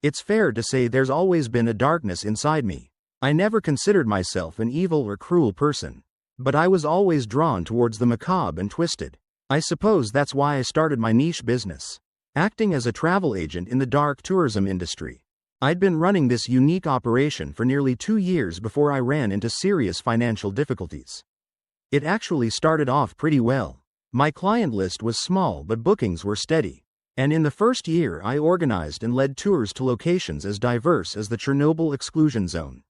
It's fair to say there's always been a darkness inside me. I never considered myself an evil or cruel person. But I was always drawn towards the macabre and twisted. I suppose that's why I started my niche business, acting as a travel agent in the dark tourism industry. I'd been running this unique operation for nearly 2 years before I ran into serious financial difficulties. It actually started off pretty well. My client list was small but bookings were steady. And in the first year I organized and led tours to locations as diverse as the Chernobyl exclusion zone,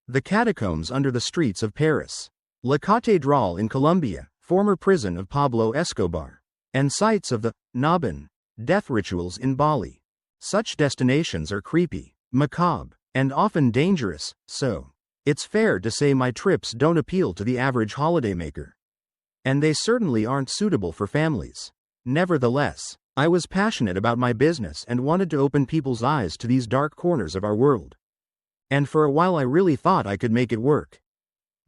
the Catacombs under the streets of Paris, La Catedral in Colombia, former prison of Pablo Escobar, and sites of the Ngaben death rituals in Bali. Such destinations are creepy, macabre, and often dangerous, so it's fair to say my trips don't appeal to the average holidaymaker. And they certainly aren't suitable for families. Nevertheless, I was passionate about my business and wanted to open people's eyes to these dark corners of our world. And for a while I really thought I could make it work.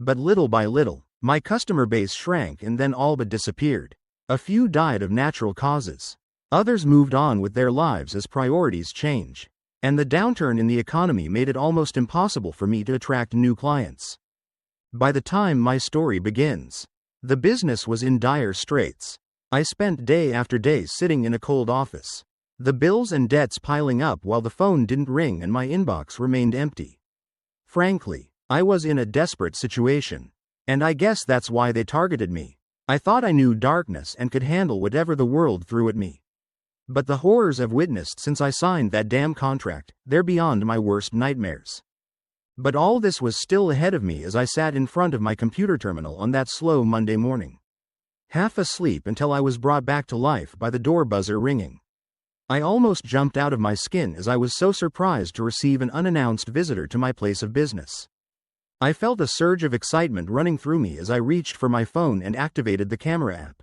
But little by little, my customer base shrank and then all but disappeared. A few died of natural causes. Others moved on with their lives as priorities change. And the downturn in the economy made it almost impossible for me to attract new clients. By the time my story begins, the business was in dire straits. I spent day after day sitting in a cold office, the bills and debts piling up while the phone didn't ring and my inbox remained empty. Frankly, I was in a desperate situation. And I guess that's why they targeted me. I thought I knew darkness and could handle whatever the world threw at me. But the horrors I've witnessed since I signed that damn contract, they're beyond my worst nightmares. But all this was still ahead of me as I sat in front of my computer terminal on that slow Monday morning, half asleep until I was brought back to life by the door buzzer ringing. I almost jumped out of my skin as I was so surprised to receive an unannounced visitor to my place of business. I felt a surge of excitement running through me as I reached for my phone and activated the camera app.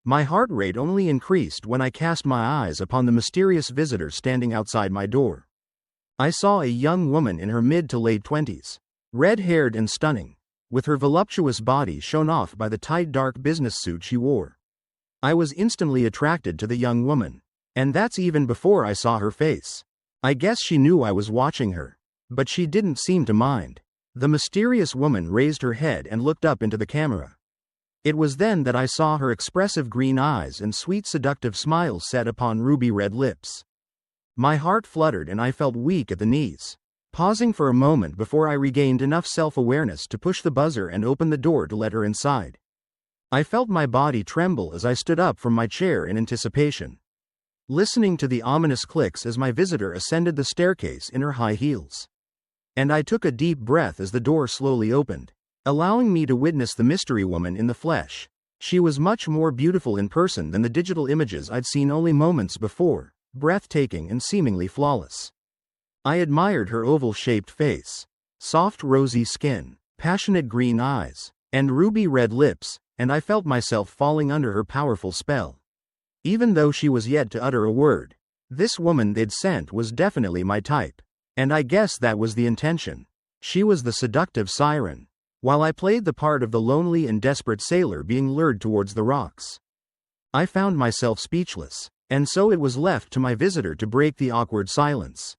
My heart rate only increased when I cast my eyes upon the mysterious visitor standing outside my door. I saw a young woman in her mid to late 20s, red-haired and stunning, with her voluptuous body shown off by the tight dark business suit she wore. I was instantly attracted to the young woman, and that's even before I saw her face. I guess she knew I was watching her, but she didn't seem to mind. The mysterious woman raised her head and looked up into the camera. It was then that I saw her expressive green eyes and sweet seductive smile set upon ruby red lips. My heart fluttered and I felt weak at the knees, pausing for a moment before I regained enough self-awareness to push the buzzer and open the door to let her inside. I felt my body tremble as I stood up from my chair in anticipation, listening to the ominous clicks as my visitor ascended the staircase in her high heels. And I took a deep breath as the door slowly opened, allowing me to witness the mystery woman in the flesh. She was much more beautiful in person than the digital images I'd seen only moments before, breathtaking and seemingly flawless. I admired her oval-shaped face, soft rosy skin, passionate green eyes, and ruby red lips, and I felt myself falling under her powerful spell. Even though she was yet to utter a word, this woman they'd sent was definitely my type. And I guess that was the intention. She was the seductive siren, while I played the part of the lonely and desperate sailor being lured towards the rocks. I found myself speechless, and so it was left to my visitor to break the awkward silence,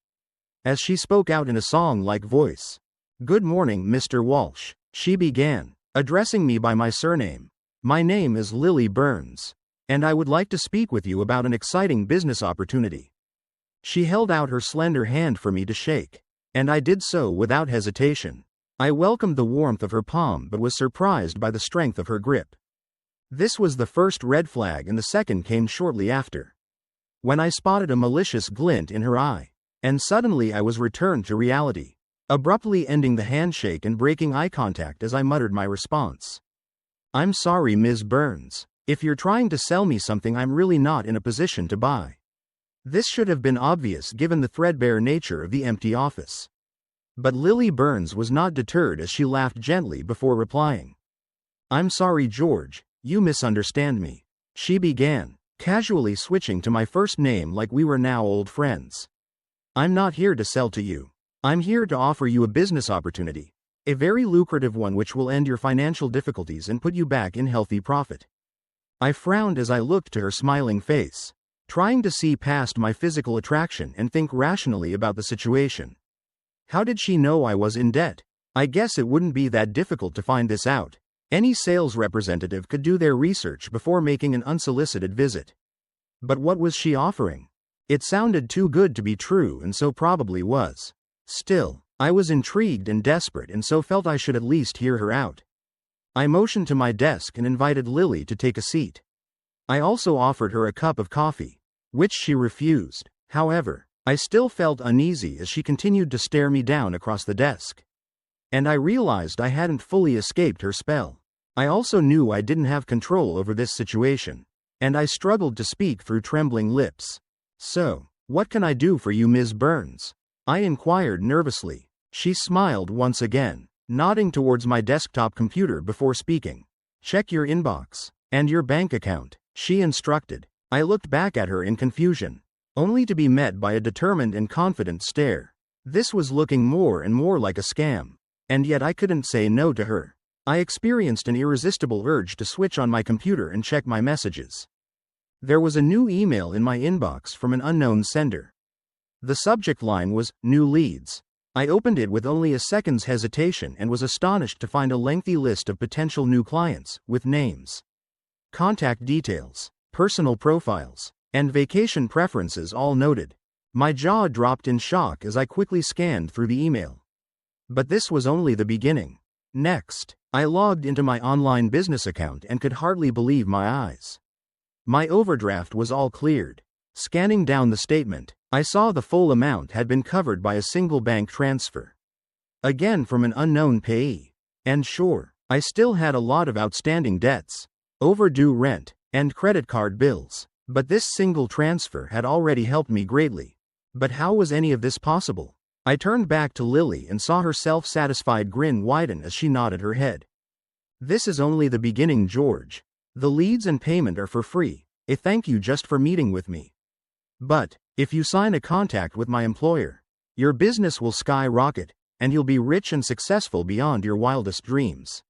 as she spoke out in a song-like voice. "Good morning, Mr. Walsh," she began, addressing me by my surname. "My name is Lily Burns, and I would like to speak with you about an exciting business opportunity." She held out her slender hand for me to shake, and I did so without hesitation. I welcomed the warmth of her palm but was surprised by the strength of her grip. This was the first red flag and the second came shortly after, when I spotted a malicious glint in her eye. And suddenly I was returned to reality, abruptly ending the handshake and breaking eye contact as I muttered my response. "I'm sorry, Ms. Burns. If you're trying to sell me something I'm really not in a position to buy." This should have been obvious given the threadbare nature of the empty office. But Lily Burns was not deterred as she laughed gently before replying. "I'm sorry, George, you misunderstand me," she began, casually switching to my first name like we were now old friends. "I'm not here to sell to you. I'm here to offer you a business opportunity, a very lucrative one which will end your financial difficulties and put you back in healthy profit." I frowned as I looked to her smiling face. trying to see past my physical attraction and think rationally about the situation. How did she know I was in debt? I guess it wouldn't be that difficult to find this out. Any sales representative could do their research before making an unsolicited visit. But what was she offering? It sounded too good to be true, and so probably was. Still, I was intrigued and desperate, and so felt I should at least hear her out. I motioned to my desk and invited Lily to take a seat. I also offered her a cup of coffee, which she refused. However, I still felt uneasy as she continued to stare me down across the desk. And I realized I hadn't fully escaped her spell. I also knew I didn't have control over this situation, and I struggled to speak through trembling lips. "So, what can I do for you, Ms. Burns?" I inquired nervously. She smiled once again, nodding towards my desktop computer before speaking. "Check your inbox and your bank account," she instructed. I looked back at her in confusion, only to be met by a determined and confident stare. This was looking more and more like a scam, and yet I couldn't say no to her. I experienced an irresistible urge to switch on my computer and check my messages. There was a new email in my inbox from an unknown sender. The subject line was, "New leads." I opened it with only a second's hesitation and was astonished to find a lengthy list of potential new clients, with names, contact details, personal profiles, and vacation preferences all noted. My jaw dropped in shock as I quickly scanned through the email. But this was only the beginning. Next, I logged into my online business account and could hardly believe my eyes. My overdraft was all cleared. Scanning down the statement, I saw the full amount had been covered by a single bank transfer. Again from an unknown payee. And sure, I still had a lot of outstanding debts, overdue rent, and credit card bills. But this single transfer had already helped me greatly. But how was any of this possible? I turned back to Lily and saw her self-satisfied grin widen as she nodded her head. "This is only the beginning, George. The leads and payment are for free, a thank you just for meeting with me. But, if you sign a contract with my employer, your business will skyrocket, and you'll be rich and successful beyond your wildest dreams."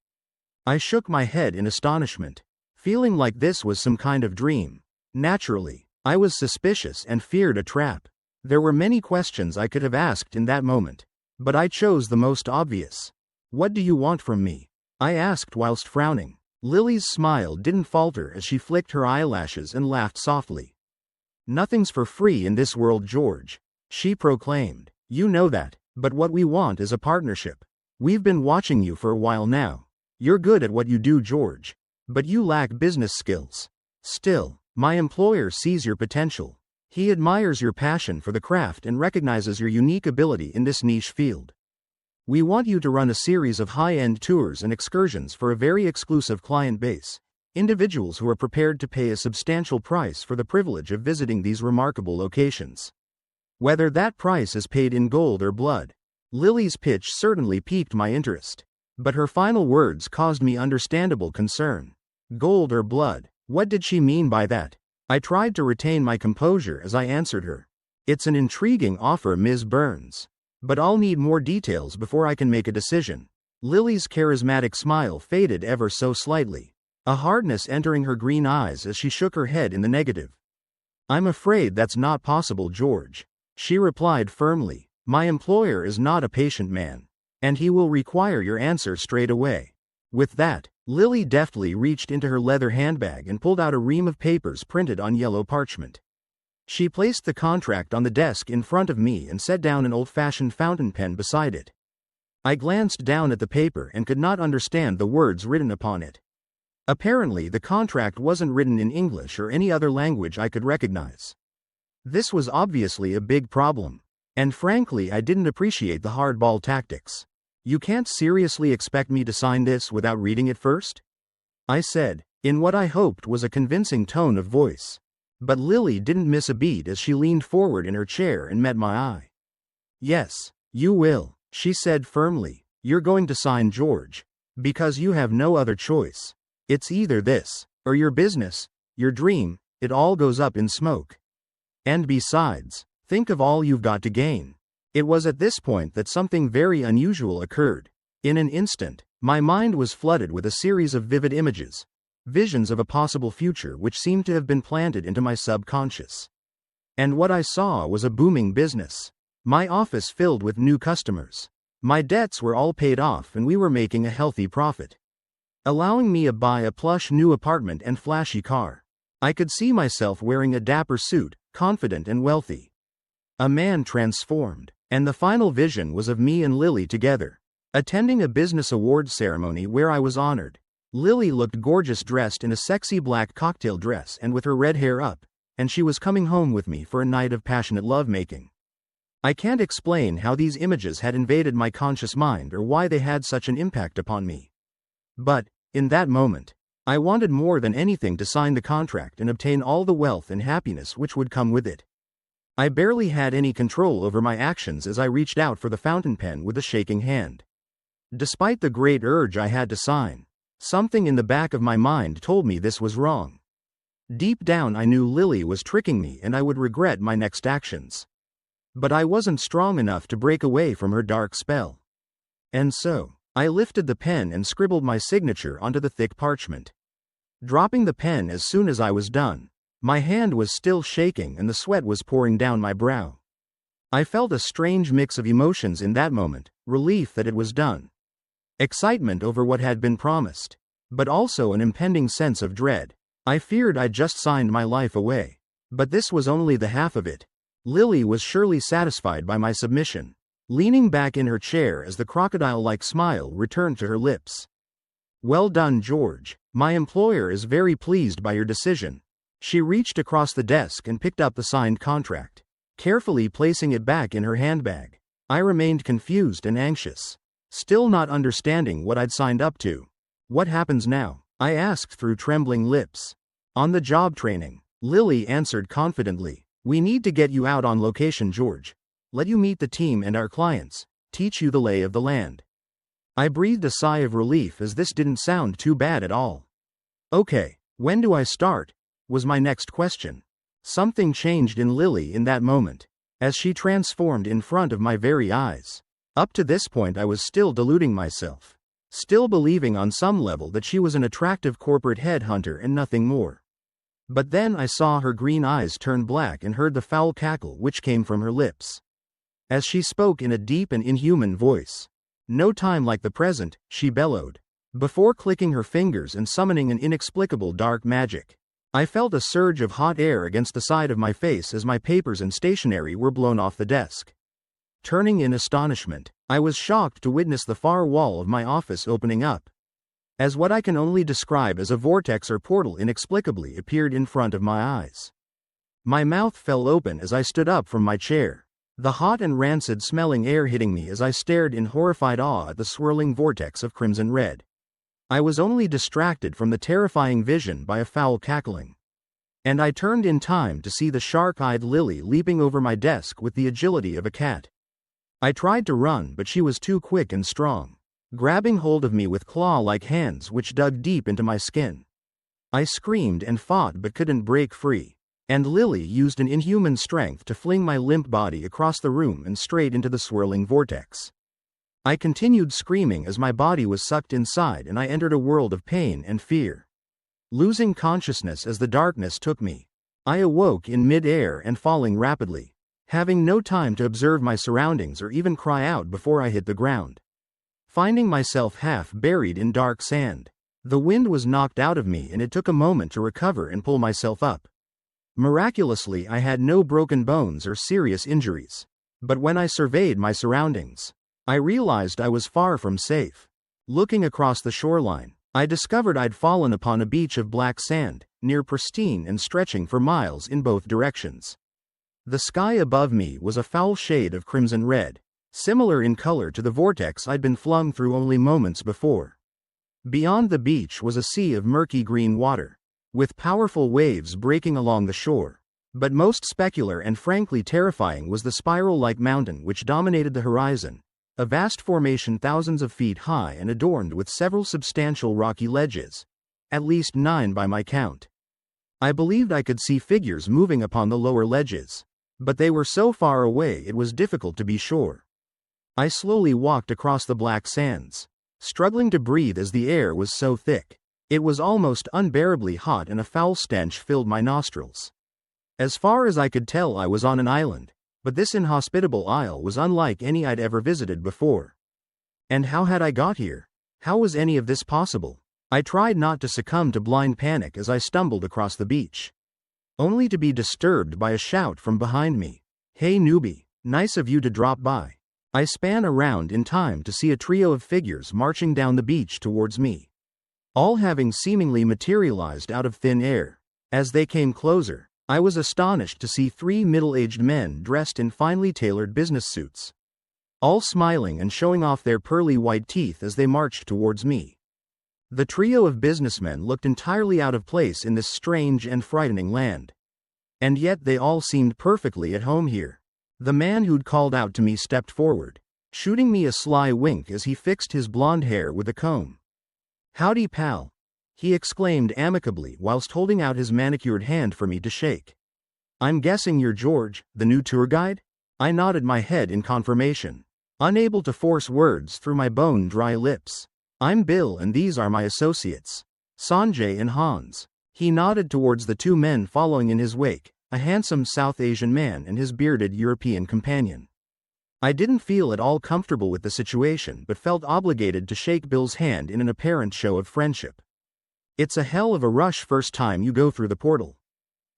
I shook my head in astonishment, feeling like this was some kind of dream. Naturally, I was suspicious and feared a trap. There were many questions I could have asked in that moment, but I chose the most obvious. "What do you want from me?" I asked whilst frowning. Lily's smile didn't falter as she flicked her eyelashes and laughed softly. "Nothing's for free in this world, George," she proclaimed. "You know that, but what we want is a partnership. We've been watching you for a while now. You're good at what you do, George, but you lack business skills. Still, my employer sees your potential. He admires your passion for the craft and recognizes your unique ability in this niche field. We want you to run a series of high-end tours and excursions for a very exclusive client base, individuals who are prepared to pay a substantial price for the privilege of visiting these remarkable locations. Whether that price is paid in gold or blood." Lily's pitch certainly piqued my interest, but her final words caused me understandable concern. Gold or blood? What did she mean by that? I tried to retain my composure as I answered her. "It's an intriguing offer, Ms. Burns, but I'll need more details before I can make a decision." Lily's charismatic smile faded ever so slightly, a hardness entering her green eyes as she shook her head in the negative. "I'm afraid that's not possible, George," she replied firmly. "My employer is not a patient man, and he will require your answer straight away." With that, Lily deftly reached into her leather handbag and pulled out a ream of papers printed on yellow parchment. She placed the contract on the desk in front of me and set down an old-fashioned fountain pen beside it. I glanced down at the paper and could not understand the words written upon it. Apparently, the contract wasn't written in English or any other language I could recognize. This was obviously a big problem, and frankly, I didn't appreciate the hardball tactics. "You can't seriously expect me to sign this without reading it first?" I said, in what I hoped was a convincing tone of voice. But Lily didn't miss a beat as she leaned forward in her chair and met my eye. "Yes, you will," she said firmly. "You're going to sign, George, because you have no other choice. It's either this, or your business, your dream, it all goes up in smoke. And besides, think of all you've got to gain." It was at this point that something very unusual occurred. In an instant, my mind was flooded with a series of vivid images. visions of a possible future which seemed to have been planted into my subconscious. And what I saw was a booming business. My office filled with new customers. My debts were all paid off and we were making a healthy profit, allowing me to buy a plush new apartment and flashy car. I could see myself wearing a dapper suit, confident and wealthy. A man transformed. And the final vision was of me and Lily together, attending a business awards ceremony where I was honored. Lily looked gorgeous dressed in a sexy black cocktail dress and with her red hair up, and she was coming home with me for a night of passionate lovemaking. I can't explain how these images had invaded my conscious mind or why they had such an impact upon me. But, in that moment, I wanted more than anything to sign the contract and obtain all the wealth and happiness which would come with it. I barely had any control over my actions as I reached out for the fountain pen with a shaking hand. Despite the great urge I had to sign, something in the back of my mind told me this was wrong. Deep down I knew Lily was tricking me and I would regret my next actions. But I wasn't strong enough to break away from her dark spell. And so, I lifted the pen and scribbled my signature onto the thick parchment. Dropping the pen as soon as I was done, my hand was still shaking and the sweat was pouring down my brow. I felt a strange mix of emotions in that moment, relief that it was done, excitement over what had been promised, but also an impending sense of dread. I feared I'd just signed my life away. But this was only the half of it. Lily was surely satisfied by my submission, leaning back in her chair as the crocodile-like smile returned to her lips. "Well done, George. My employer is very pleased by your decision." She reached across the desk and picked up the signed contract, carefully placing it back in her handbag. I remained confused and anxious, still not understanding what I'd signed up to. "What happens now?" I asked through trembling lips. "On the job training," Lily answered confidently. "We need to get you out on location, George. Let you meet the team and our clients, teach you the lay of the land." I breathed a sigh of relief as this didn't sound too bad at all. "Okay, when do I start?" was my next question. Something changed in Lily in that moment, as she transformed in front of my very eyes. Up to this point I was still deluding myself, still believing on some level that she was an attractive corporate headhunter and nothing more. But then I saw her green eyes turn black and heard the foul cackle which came from her lips, as she spoke in a deep and inhuman voice. "No time like the present," she bellowed, before clicking her fingers and summoning an inexplicable dark magic. I felt a surge of hot air against the side of my face as my papers and stationery were blown off the desk. Turning in astonishment, I was shocked to witness the far wall of my office opening up, as what I can only describe as a vortex or portal inexplicably appeared in front of my eyes. My mouth fell open as I stood up from my chair, the hot and rancid smelling air hitting me as I stared in horrified awe at the swirling vortex of crimson red. I was only distracted from the terrifying vision by a foul cackling. And I turned in time to see the shark-eyed Lily leaping over my desk with the agility of a cat. I tried to run, but she was too quick and strong, grabbing hold of me with claw-like hands which dug deep into my skin. I screamed and fought but couldn't break free, and Lily used an inhuman strength to fling my limp body across the room and straight into the swirling vortex. I continued screaming as my body was sucked inside and I entered a world of pain and fear. Losing consciousness as the darkness took me, I awoke in mid-air and falling rapidly, having no time to observe my surroundings or even cry out before I hit the ground, finding myself half buried in dark sand. The wind was knocked out of me and it took a moment to recover and pull myself up. Miraculously, I had no broken bones or serious injuries. But when I surveyed my surroundings, I realized I was far from safe. Looking across the shoreline, I discovered I'd fallen upon a beach of black sand, near pristine and stretching for miles in both directions. The sky above me was a foul shade of crimson red, similar in color to the vortex I'd been flung through only moments before. Beyond the beach was a sea of murky green water, with powerful waves breaking along the shore. But most spectacular and frankly terrifying was the spiral-like mountain which dominated the horizon, a vast formation thousands of feet high and adorned with several substantial rocky ledges, at least 9 by my count. I believed I could see figures moving upon the lower ledges, but they were so far away it was difficult to be sure. I slowly walked across the black sands, struggling to breathe as the air was so thick. It was almost unbearably hot and a foul stench filled my nostrils. As far as I could tell, I was on an island, but this inhospitable isle was unlike any I'd ever visited before. And how had I got here? How was any of this possible? I tried not to succumb to blind panic as I stumbled across the beach, only to be disturbed by a shout from behind me. "Hey newbie, nice of you to drop by." I span around in time to see a trio of figures marching down the beach towards me, all having seemingly materialized out of thin air. As they came closer, I was astonished to see 3 middle-aged men dressed in finely tailored business suits, all smiling and showing off their pearly white teeth as they marched towards me. The trio of businessmen looked entirely out of place in this strange and frightening land. And yet they all seemed perfectly at home here. The man who'd called out to me stepped forward, shooting me a sly wink as he fixed his blonde hair with a comb. "Howdy, pal," he exclaimed amicably whilst holding out his manicured hand for me to shake. "I'm guessing you're George, the new tour guide?" I nodded my head in confirmation, unable to force words through my bone-dry lips. "I'm Bill and these are my associates, Sanjay and Hans." He nodded towards the 2 men following in his wake, a handsome South Asian man and his bearded European companion. I didn't feel at all comfortable with the situation but felt obligated to shake Bill's hand in an apparent show of friendship. "It's a hell of a rush first time you go through the portal,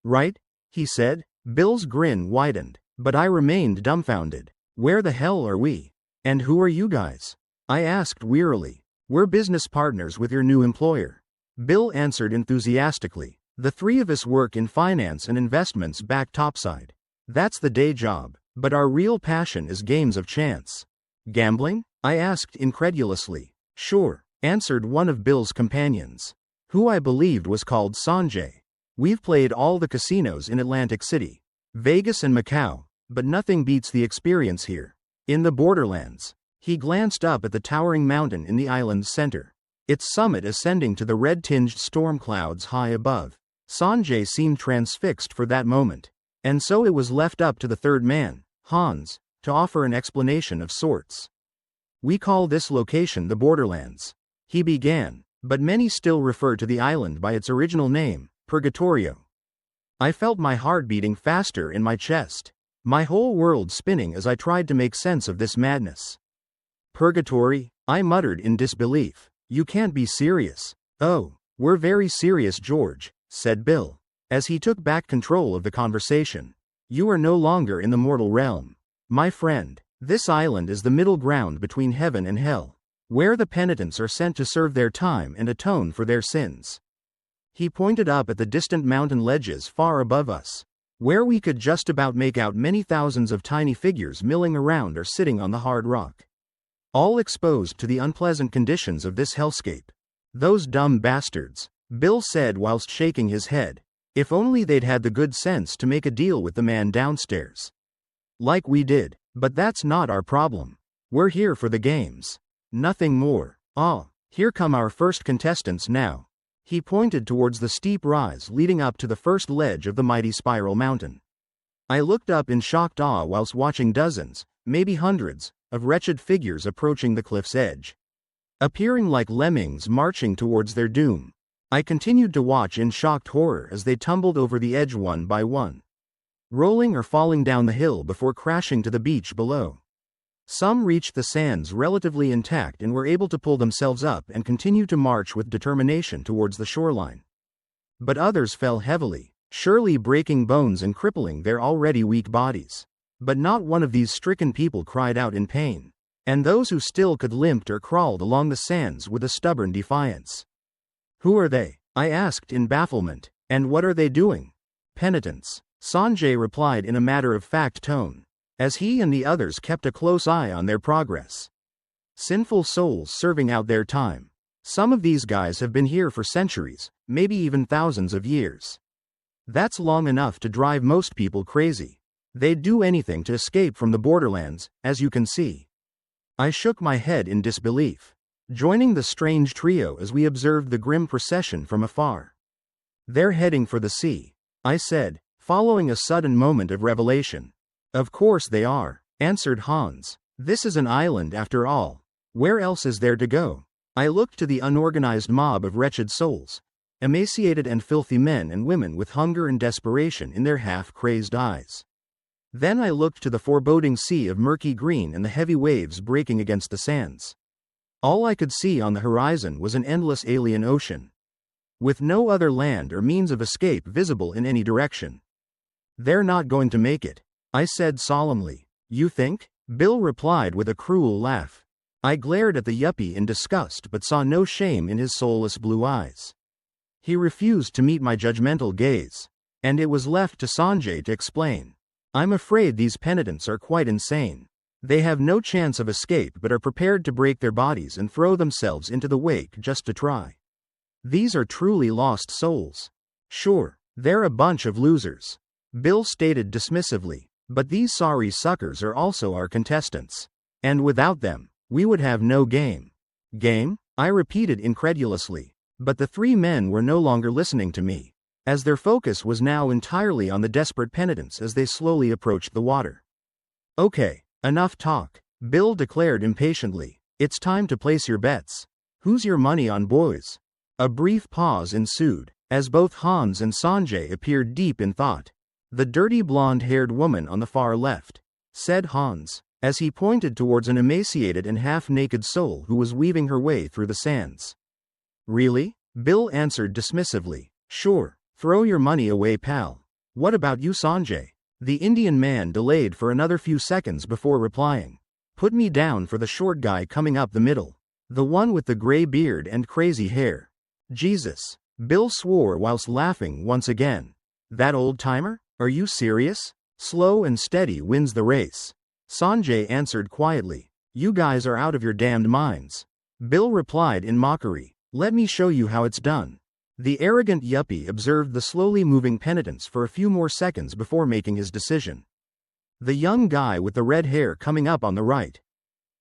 right?" he said. Bill's grin widened, but I remained dumbfounded. "Where the hell are we? And who are you guys?" I asked wearily. "We're business partners with your new employer," Bill answered enthusiastically. "The 3 of us work in finance and investments back topside. That's the day job, but our real passion is games of chance." "Gambling?" I asked incredulously. "Sure," answered one of Bill's companions, who I believed was called Sanjay. "We've played all the casinos in Atlantic City, Vegas and Macau, but nothing beats the experience here, in the Borderlands." He glanced up at the towering mountain in the island's center, its summit ascending to the red-tinged storm clouds high above. Sanjay seemed transfixed for that moment, and so it was left up to the 3rd man, Hans, to offer an explanation of sorts. "We call this location the Borderlands," he began, but many still refer to the island by its original name, Purgatorio. I felt my heart beating faster in my chest, my whole world spinning as I tried to make sense of this madness. "Purgatory?" I muttered in disbelief. "You can't be serious." "Oh, we're very serious, George," said Bill, as he took back control of the conversation. "You are no longer in the mortal realm, my friend. This island is the middle ground between heaven and hell, where the penitents are sent to serve their time and atone for their sins." He pointed up at the distant mountain ledges far above us, where we could just about make out many thousands of tiny figures milling around or sitting on the hard rock, all exposed to the unpleasant conditions of this hellscape. "Those dumb bastards," Bill said whilst shaking his head. "If only they'd had the good sense to make a deal with the man downstairs, like we did. But that's not our problem. We're here for the games, nothing more. Ah, here come our first contestants now." He pointed towards the steep rise leading up to the first ledge of the mighty spiral mountain. I looked up in shocked awe whilst watching dozens, maybe hundreds, of wretched figures approaching the cliff's edge, appearing like lemmings marching towards their doom. I continued to watch in shocked horror as they tumbled over the edge one by one, rolling or falling down the hill before crashing to the beach below. Some reached the sands relatively intact and were able to pull themselves up and continue to march with determination towards the shoreline. But others fell heavily, surely breaking bones and crippling their already weak bodies. But not one of these stricken people cried out in pain, and those who still could limped or crawled along the sands with a stubborn defiance. "Who are they?" I asked in bafflement. "And what are they doing?" "Penitents," Sanjay replied in a matter-of-fact tone, as he and the others kept a close eye on their progress. "Sinful souls serving out their time. Some of these guys have been here for centuries, maybe even thousands of years. That's long enough to drive most people crazy. They'd do anything to escape from the Borderlands, as you can see." I shook my head in disbelief, joining the strange trio as we observed the grim procession from afar. "They're heading for the sea," I said, following a sudden moment of revelation. "Of course they are," answered Hans. "This is an island after all. Where else is there to go?" I looked to the unorganized mob of wretched souls, emaciated and filthy men and women with hunger and desperation in their half-crazed eyes. Then I looked to the foreboding sea of murky green and the heavy waves breaking against the sands. All I could see on the horizon was an endless alien ocean, with no other land or means of escape visible in any direction. "They're not going to make it," I said solemnly. "You think?" Bill replied with a cruel laugh. I glared at the yuppie in disgust but saw no shame in his soulless blue eyes. He refused to meet my judgmental gaze, and it was left to Sanjay to explain. "I'm afraid these penitents are quite insane. They have no chance of escape but are prepared to break their bodies and throw themselves into the wake just to try. These are truly lost souls." "Sure, they're a bunch of losers," Bill stated dismissively, "but these sorry suckers are also our contestants. And without them, we would have no game." "Game?" I repeated incredulously, but the three men were no longer listening to me, as their focus was now entirely on the desperate penitents as they slowly approached the water. "Okay, enough talk," Bill declared impatiently. "It's time to place your bets. Who's your money on, boys?" A brief pause ensued, as both Hans and Sanjay appeared deep in thought. "The dirty blonde-haired woman on the far left," said Hans, as he pointed towards an emaciated and half-naked soul who was weaving her way through the sands. "Really?" Bill answered dismissively. "Sure, throw your money away, pal. What about you, Sanjay?" The Indian man delayed for another few seconds before replying. "Put me down for the short guy coming up the middle. The one with the gray beard and crazy hair." "Jesus," Bill swore whilst laughing once again. "That old-timer? Are you serious? Slow and steady wins the race." Sanjay answered quietly. "You guys are out of your damned minds." Bill replied in mockery. "Let me show you how it's done." The arrogant yuppie observed the slowly moving penitents for a few more seconds before making his decision. "The young guy with the red hair coming up on the right.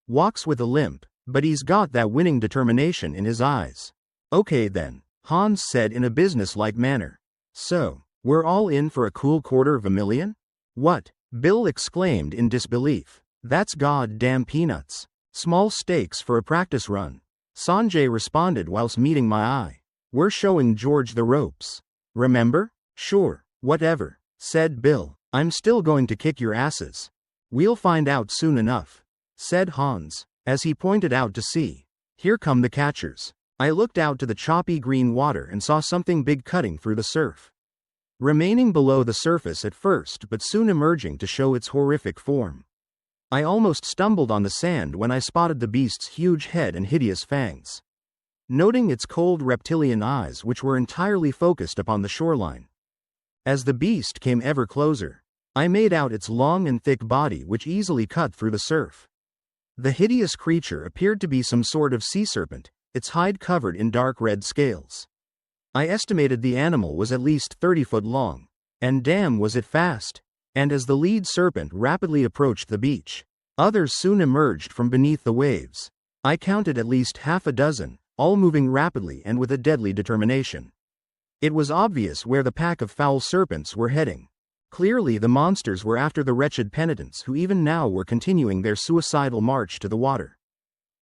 Walks with a limp, but he's got that winning determination in his eyes." "Okay then," Hans said in a business-like manner. "So, we're all in for a cool $250,000? What?" Bill exclaimed in disbelief. "That's goddamn peanuts. Small stakes for a practice run." Sanjay responded whilst meeting my eye. "We're showing George the ropes. Remember?" "Sure, whatever," said Bill. "I'm still going to kick your asses." "We'll find out soon enough," said Hans, as he pointed out to sea. "Here come the catchers." I looked out to the choppy green water and saw something big cutting through the surf. Remaining below the surface at first but soon emerging to show its horrific form. I almost stumbled on the sand when I spotted the beast's huge head and hideous fangs. Noting its cold reptilian eyes which were entirely focused upon the shoreline. As the beast came ever closer, I made out its long and thick body which easily cut through the surf. The hideous creature appeared to be some sort of sea serpent, its hide covered in dark red scales. I estimated the animal was at least 30 foot long, and damn was it fast. And as the lead serpent rapidly approached the beach, others soon emerged from beneath the waves. I counted at least half a dozen, all moving rapidly and with a deadly determination. It was obvious where the pack of foul serpents were heading. Clearly the monsters were after the wretched penitents who even now were continuing their suicidal march to the water.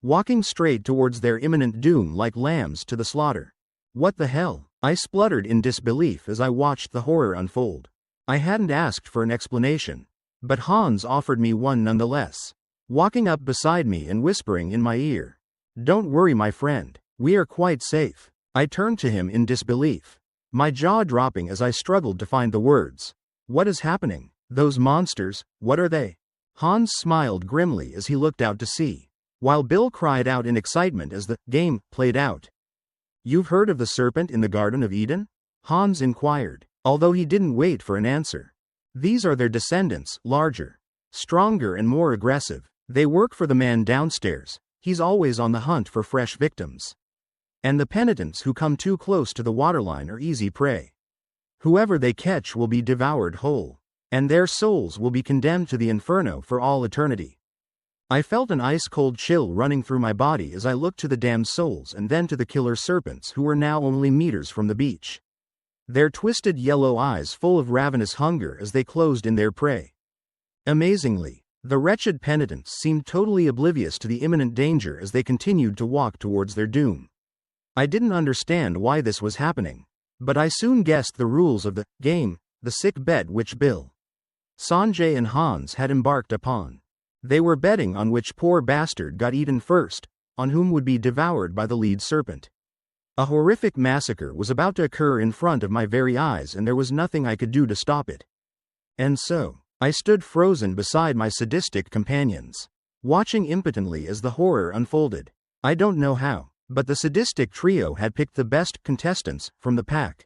Walking straight towards their imminent doom like lambs to the slaughter. "What the hell?" I spluttered in disbelief as I watched the horror unfold. I hadn't asked for an explanation, but Hans offered me one nonetheless, walking up beside me and whispering in my ear. "Don't worry, my friend, we are quite safe." I turned to him in disbelief, my jaw dropping as I struggled to find the words. "What is happening? Those monsters, what are they?" Hans smiled grimly as he looked out to sea, while Bill cried out in excitement as the game played out. "You've heard of the serpent in the Garden of Eden?" Hans inquired, although he didn't wait for an answer. "These are their descendants, larger, stronger and more aggressive. They work for the man downstairs. He's always on the hunt for fresh victims. And the penitents who come too close to the waterline are easy prey. Whoever they catch will be devoured whole, and their souls will be condemned to the inferno for all eternity." I felt an ice-cold chill running through my body as I looked to the damned souls and then to the killer serpents who were now only meters from the beach. Their twisted yellow eyes full of ravenous hunger as they closed in their prey. Amazingly, The wretched penitents seemed totally oblivious to the imminent danger as they continued to walk towards their doom. I didn't understand why this was happening, but I soon guessed the rules of the game, the sick bet which Bill, Sanjay and Hans had embarked upon. They were betting on which poor bastard got eaten first, on whom would be devoured by the lead serpent. A horrific massacre was about to occur in front of my very eyes, and there was nothing I could do to stop it. And so, I stood frozen beside my sadistic companions, watching impotently as the horror unfolded. I don't know how, but the sadistic trio had picked the best contestants from the pack.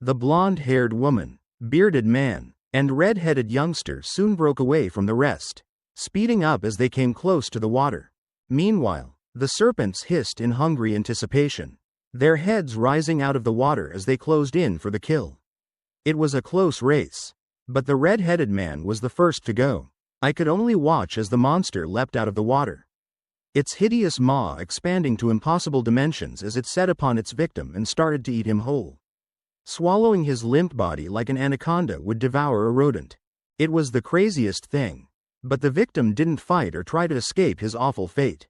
The blonde-haired woman, bearded man, and red-headed youngster soon broke away from the rest, speeding up as they came close to the water. Meanwhile, the serpents hissed in hungry anticipation, their heads rising out of the water as they closed in for the kill. It was a close race, but the red-headed man was the first to go. I could only watch as the monster leapt out of the water, its hideous maw expanding to impossible dimensions as it set upon its victim and started to eat him whole, swallowing his limp body like an anaconda would devour a rodent. It was the craziest thing. But the victim didn't fight or try to escape his awful fate.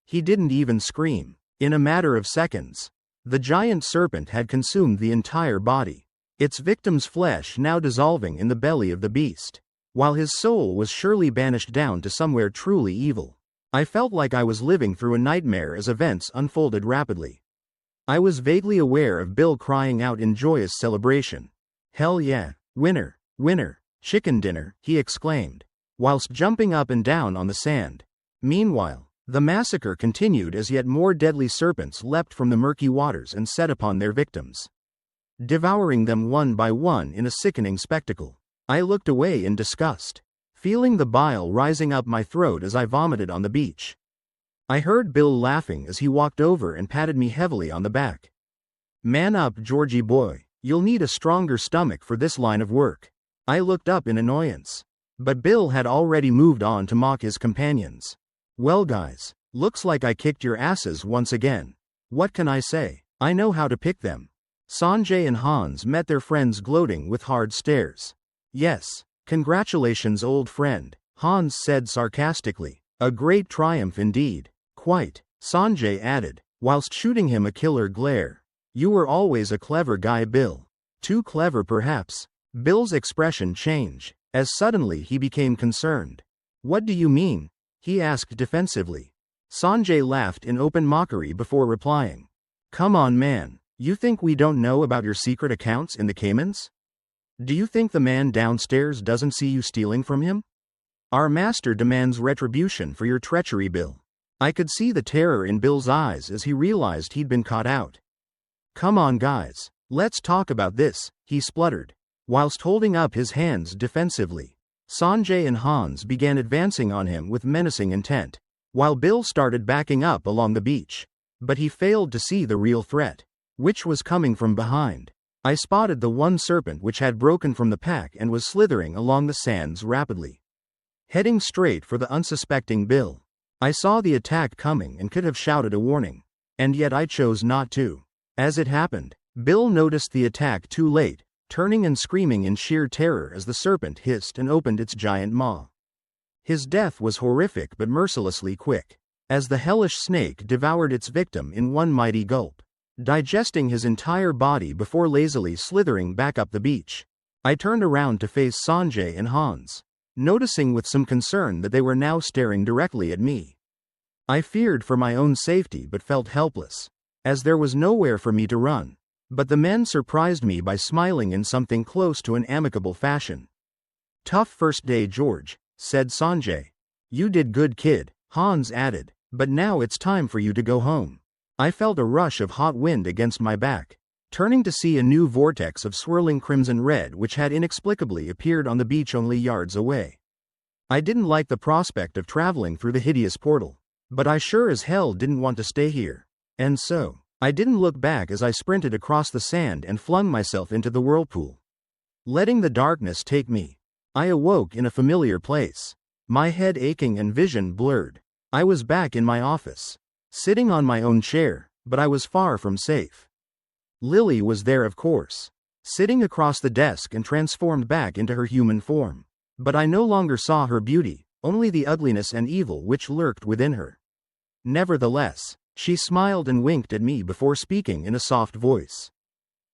He didn't even scream. In a matter of seconds, the giant serpent had consumed the entire body, its victim's flesh now dissolving in the belly of the beast, while his soul was surely banished down to somewhere truly evil. I felt like I was living through a nightmare as events unfolded rapidly. I was vaguely aware of Bill crying out in joyous celebration. "Hell yeah, winner, winner, chicken dinner," he exclaimed, whilst jumping up and down on the sand. Meanwhile, the massacre continued as yet more deadly serpents leapt from the murky waters and set upon their victims, devouring them one by one in a sickening spectacle. I looked away in disgust, feeling the bile rising up my throat as I vomited on the beach. I heard Bill laughing as he walked over and patted me heavily on the back. "Man up, Georgie boy, you'll need a stronger stomach for this line of work." I looked up in annoyance, but Bill had already moved on to mock his companions. "Well guys, looks like I kicked your asses once again. What can I say? I know how to pick them." Sanjay and Hans met their friends gloating with hard stares. "Yes, congratulations old friend," Hans said sarcastically. "A great triumph indeed." "Quite," Sanjay added, whilst shooting him a killer glare. "You were always a clever guy, Bill." "Too clever perhaps." Bill's expression changed, as suddenly he became concerned. "What do you mean?" he asked defensively. Sanjay laughed in open mockery before replying. "Come on man, you think we don't know about your secret accounts in the Caymans? Do you think the man downstairs doesn't see you stealing from him? Our master demands retribution for your treachery, Bill." I could see the terror in Bill's eyes as he realized he'd been caught out. "Come on guys, let's talk about this," he spluttered, whilst holding up his hands defensively. Sanjay and Hans began advancing on him with menacing intent, while Bill started backing up along the beach. But he failed to see the real threat, which was coming from behind. I spotted the one serpent which had broken from the pack and was slithering along the sands rapidly, heading straight for the unsuspecting Bill. I saw the attack coming and could have shouted a warning, and yet I chose not to. As it happened, Bill noticed the attack too late, turning and screaming in sheer terror as the serpent hissed and opened its giant maw. His death was horrific but mercilessly quick, as the hellish snake devoured its victim in one mighty gulp, digesting his entire body before lazily slithering back up the beach. I turned around to face Sanjay and Hans, noticing with some concern that they were now staring directly at me. I feared for my own safety but felt helpless, as there was nowhere for me to run. But the men surprised me by smiling in something close to an amicable fashion. "Tough first day, George," said Sanjay. "You did good, kid," Hans added, "but now it's time for you to go home." I felt a rush of hot wind against my back, turning to see a new vortex of swirling crimson red which had inexplicably appeared on the beach only yards away. I didn't like the prospect of traveling through the hideous portal, but I sure as hell didn't want to stay here. And so, I didn't look back as I sprinted across the sand and flung myself into the whirlpool, letting the darkness take me. I awoke in a familiar place, my head aching and vision blurred. I was back in my office, sitting on my own chair, but I was far from safe. Lily was there, of course, sitting across the desk and transformed back into her human form. But I no longer saw her beauty, only the ugliness and evil which lurked within her. Nevertheless, she smiled and winked at me before speaking in a soft voice.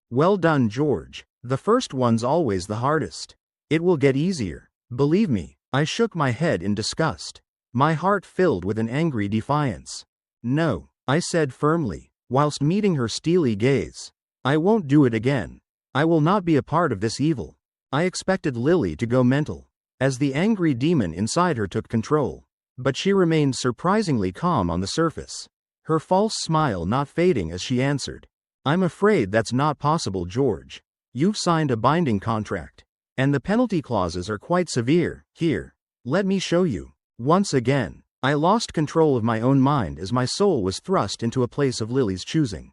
"Well done, George. The first one's always the hardest. It will get easier. Believe me." I shook my head in disgust, my heart filled with an angry defiance. "No," I said firmly, whilst meeting her steely gaze. "I won't do it again. I will not be a part of this evil." I expected Lily to go mental, as the angry demon inside her took control, but she remained surprisingly calm on the surface, her false smile not fading as she answered, "I'm afraid that's not possible, George. You've signed a binding contract, and the penalty clauses are quite severe. Here, let me show you." Once again, I lost control of my own mind as my soul was thrust into a place of Lily's choosing.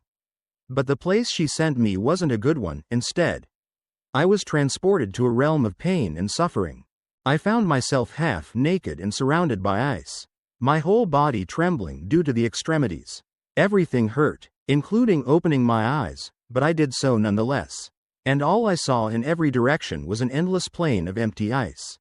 But the place she sent me wasn't a good one. Instead, I was transported to a realm of pain and suffering. I found myself half naked and surrounded by ice, my whole body trembling due to the extremities. Everything hurt, including opening my eyes, but I did so nonetheless. And all I saw in every direction was an endless plain of empty ice,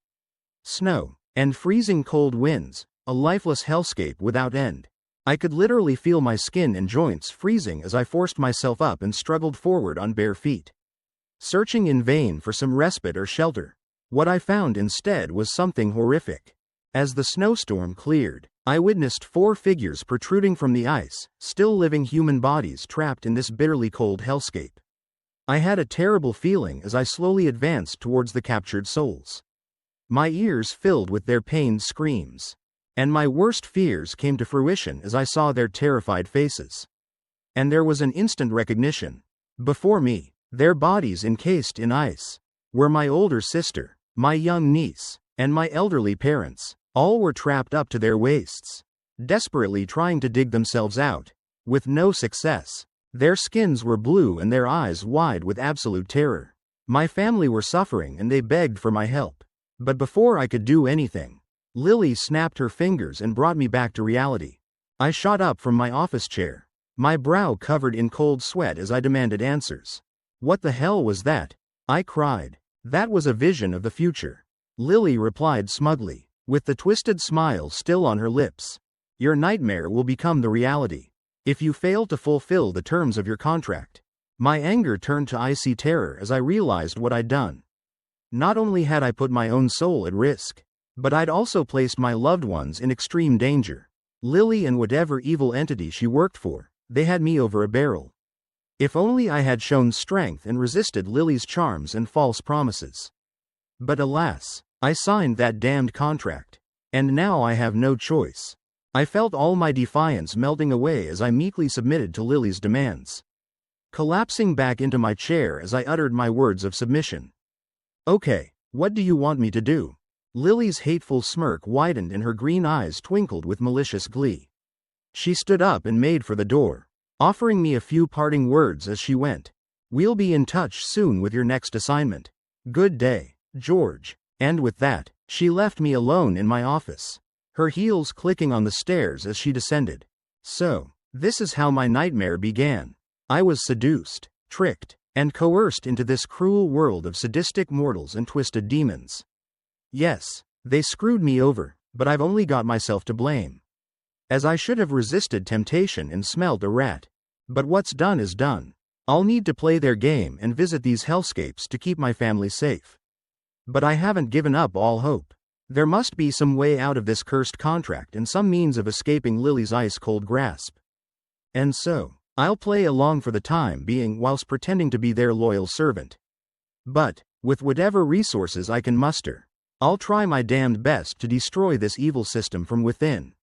snow, and freezing cold winds, a lifeless hellscape without end. I could literally feel my skin and joints freezing as I forced myself up and struggled forward on bare feet, searching in vain for some respite or shelter. What I found instead was something horrific. As the snowstorm cleared, I witnessed 4 figures protruding from the ice, still living human bodies trapped in this bitterly cold hellscape. I had a terrible feeling as I slowly advanced towards the captured souls, my ears filled with their pained screams. And my worst fears came to fruition as I saw their terrified faces. And there was an instant recognition. Before me, their bodies encased in ice, were my older sister, my young niece, and my elderly parents. All were trapped up to their waists, desperately trying to dig themselves out, with no success. Their skins were blue and their eyes wide with absolute terror. My family were suffering and they begged for my help. But before I could do anything, Lily snapped her fingers and brought me back to reality. I shot up from my office chair, my brow covered in cold sweat as I demanded answers. "What the hell was that?" I cried. "That was a vision of the future," Lily replied smugly, with the twisted smile still on her lips. "Your nightmare will become the reality if you fail to fulfill the terms of your contract." My anger turned to icy terror as I realized what I'd done. Not only had I put my own soul at risk, but I'd also placed my loved ones in extreme danger. Lily and whatever evil entity she worked for, they had me over a barrel. If only I had shown strength and resisted Lily's charms and false promises. But alas, I signed that damned contract, and now I have no choice. I felt all my defiance melting away as I meekly submitted to Lily's demands, collapsing back into my chair as I uttered my words of submission. "Okay, what do you want me to do?" Lily's hateful smirk widened and her green eyes twinkled with malicious glee. She stood up and made for the door, offering me a few parting words as she went. "We'll be in touch soon with your next assignment. Good day, George." And with that, she left me alone in my office, her heels clicking on the stairs as she descended. So, this is how my nightmare began. I was seduced, tricked, and coerced into this cruel world of sadistic mortals and twisted demons. Yes, they screwed me over, but I've only got myself to blame, as I should have resisted temptation and smelled a rat. But what's done is done. I'll need to play their game and visit these hellscapes to keep my family safe. But I haven't given up all hope. There must be some way out of this cursed contract and some means of escaping Lily's ice-cold grasp. And so, I'll play along for the time being whilst pretending to be their loyal servant. But, with whatever resources I can muster, I'll try my damned best to destroy this evil system from within.